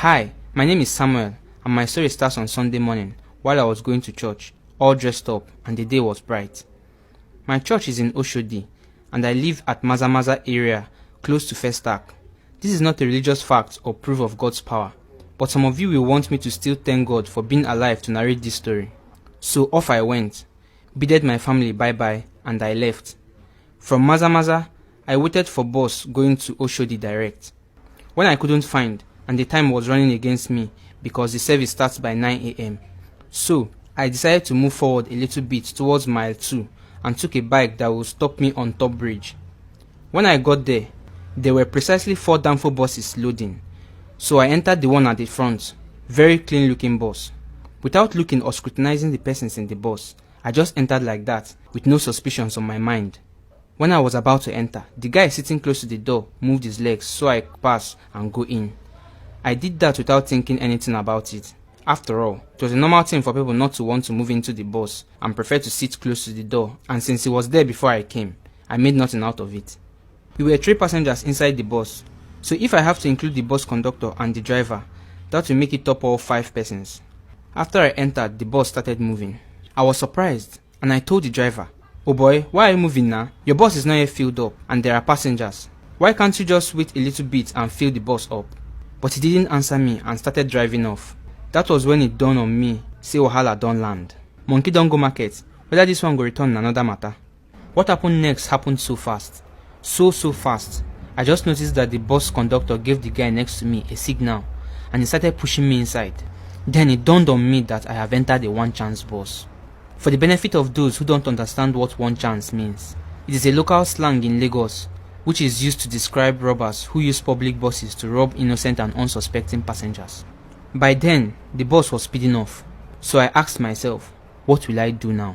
Hi, my name is Samuel, and my story starts on Sunday morning while I was going to church, all dressed up, and the day was bright. My church is in Oshodi, and I live at Mazamaza area, close to Festac. This is not a religious fact or proof of God's power, but some of you will want me to still thank God for being alive to narrate this story. So off I went, bidded my family bye-bye, and I left. From Mazamaza, I waited for bus going to Oshodi direct. When I couldn't find, and the time was running against me because the service starts by 9 a.m. So, I decided to move forward a little bit towards mile 2 and took a bike that would stop me on top bridge. When I got there were precisely 4 Danfo buses loading. So I entered the one at the front, very clean looking bus. Without looking or scrutinizing the persons in the bus, I just entered like that with no suspicions on my mind. When I was about to enter, the guy sitting close to the door moved his legs so I could pass and go in. I did that without thinking anything about it. After all, it was a normal thing for people not to want to move into the bus and prefer to sit close to the door, and since he was there before I came, I made nothing out of it. We were 3 passengers inside the bus, so if I have to include the bus conductor and the driver, that will make it up all 5 persons. After I entered, the bus started moving. I was surprised, and I told the driver, "Oh boy, why are you moving now? Your bus is not yet filled up, and there are passengers. Why can't you just wait a little bit and fill the bus up?" But he didn't answer me and started driving off. That was when it dawned on me, say wahala don land. Monkey don go market, whether this one go return na another matter. What happened next happened so fast. So fast. I just noticed that the bus conductor gave the guy next to me a signal, and he started pushing me inside. Then it dawned on me that I have entered a one chance bus. For the benefit of those who don't understand what one chance means, it is a local slang in Lagos, which is used to describe robbers who use public buses to rob innocent and unsuspecting passengers. By then, the bus was speeding off, so I asked myself, what will I do now?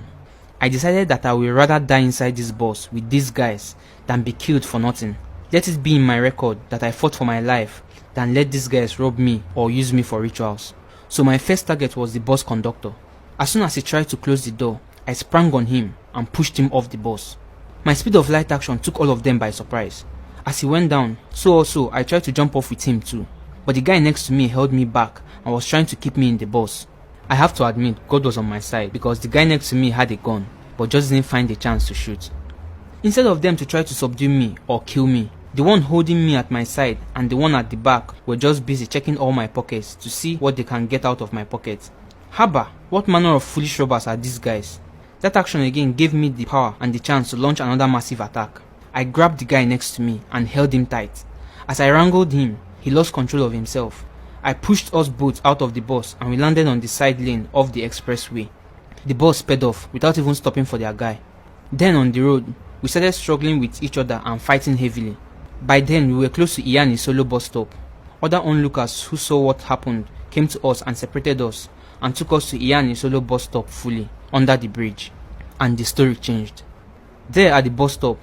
I decided that I will rather die inside this bus with these guys than be killed for nothing. Let it be in my record that I fought for my life than let these guys rob me or use me for rituals. So my first target was the bus conductor. As soon as he tried to close the door, I sprang on him and pushed him off the bus. My speed of light action took all of them by surprise. As he went down, so also I tried to jump off with him too, but the guy next to me held me back and was trying to keep me in the bus. I have to admit, God was on my side because the guy next to me had a gun, but just didn't find a chance to shoot. Instead of them to try to subdue me or kill me, the one holding me at my side and the one at the back were just busy checking all my pockets to see what they can get out of my pockets. Haba, what manner of foolish robbers are these guys? That action again gave me the power and the chance to launch another massive attack. I grabbed the guy next to me and held him tight. As I wrangled him, he lost control of himself. I pushed us both out of the bus and we landed on the side lane of the expressway. The bus sped off without even stopping for their guy. Then on the road, we started struggling with each other and fighting heavily. By then, we were close to Iyani Solo bus stop. Other onlookers who saw what happened came to us and separated us and took us to Iyani Solo bus stop fully, under the bridge. And the story changed. There at the bus stop,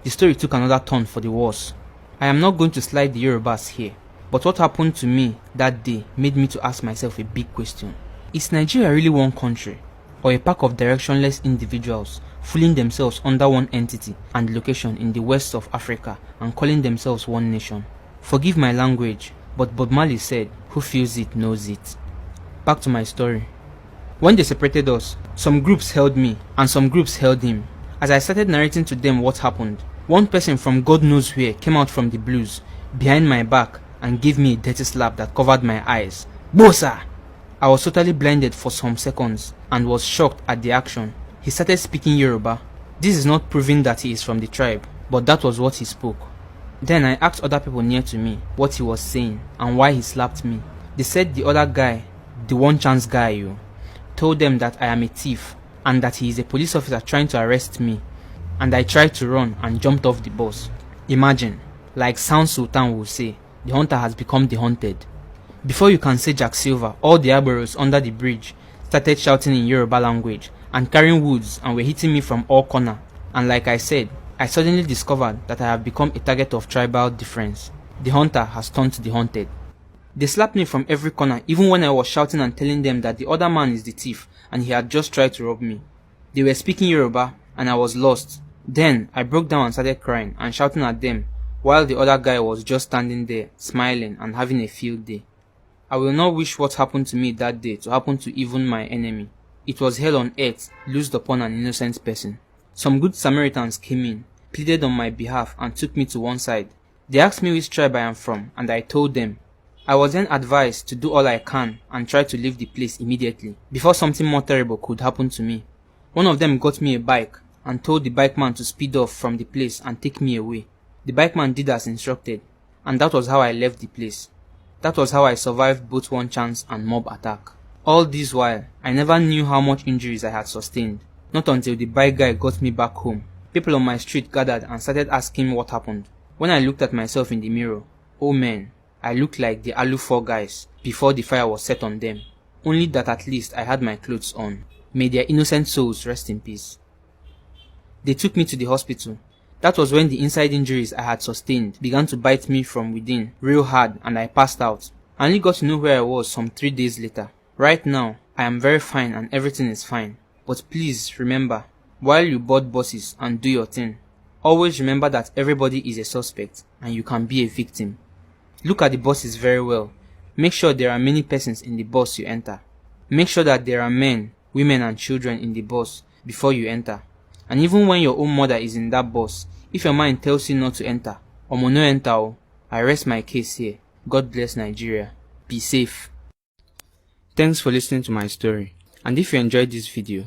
the story took another turn for the worse. I am not going to slide the Yorubas here, but what happened to me that day made me to ask myself a big question. Is Nigeria really one country, or a pack of directionless individuals fooling themselves under one entity and location in the west of Africa and calling themselves one nation? Forgive my language, but Bob Marley said, "Who feels it knows it." Back to my story. When they separated us, some groups held me and some groups held him. As I started narrating to them what happened, one person from God knows where came out from the blues, behind my back, and gave me a dirty slap that covered my eyes. Bosa! I was totally blinded for some seconds and was shocked at the action. He started speaking Yoruba. This is not proving that he is from the tribe, but that was what he spoke. Then I asked other people near to me what he was saying and why he slapped me. They said the other guy, the one chance guy, told them that I am a thief and that he is a police officer trying to arrest me, and I tried to run and jumped off the bus. Imagine, like Sound Sultan will say, the hunter has become the hunted. Before you can say Jack Silver, all the Agboros under the bridge started shouting in Yoruba language and carrying woods and were hitting me from all corners. And like I said, I suddenly discovered that I have become a target of tribal difference. The hunter has turned to the hunted. They slapped me from every corner, even when I was shouting and telling them that the other man is the thief and he had just tried to rob me. They were speaking Yoruba and I was lost. Then I broke down and started crying and shouting at them while the other guy was just standing there, smiling and having a field day. I will not wish what happened to me that day to happen to even my enemy. It was hell on earth loosed upon an innocent person. Some good Samaritans came in, pleaded on my behalf, and took me to one side. They asked me which tribe I am from, and I told them. I was then advised to do all I can and try to leave the place immediately, before something more terrible could happen to me. One of them got me a bike and told the bikeman to speed off from the place and take me away. The bikeman did as instructed, and that was how I left the place. That was how I survived both one chance and mob attack. All this while, I never knew how much injuries I had sustained, not until the bike guy got me back home. People on my street gathered and started asking what happened. When I looked at myself in the mirror, oh man, I looked like the Alu 4 guys before the fire was set on them, only that at least I had my clothes on. May their innocent souls rest in peace. They took me to the hospital. That was when the inside injuries I had sustained began to bite me from within real hard and I passed out. I only got to know where I was some 3 days later. Right now, I am very fine and everything is fine. But please remember, while you board buses and do your thing, always remember that everybody is a suspect and you can be a victim. Look at the buses very well. Make sure there are many persons in the bus you enter. Make sure that there are men, women and children in the bus before you enter. And even when your own mother is in that bus, if your mind tells you not to enter, omo no enter o. I rest my case here. God bless Nigeria. Be safe. Thanks for listening to my story. And if you enjoyed this video,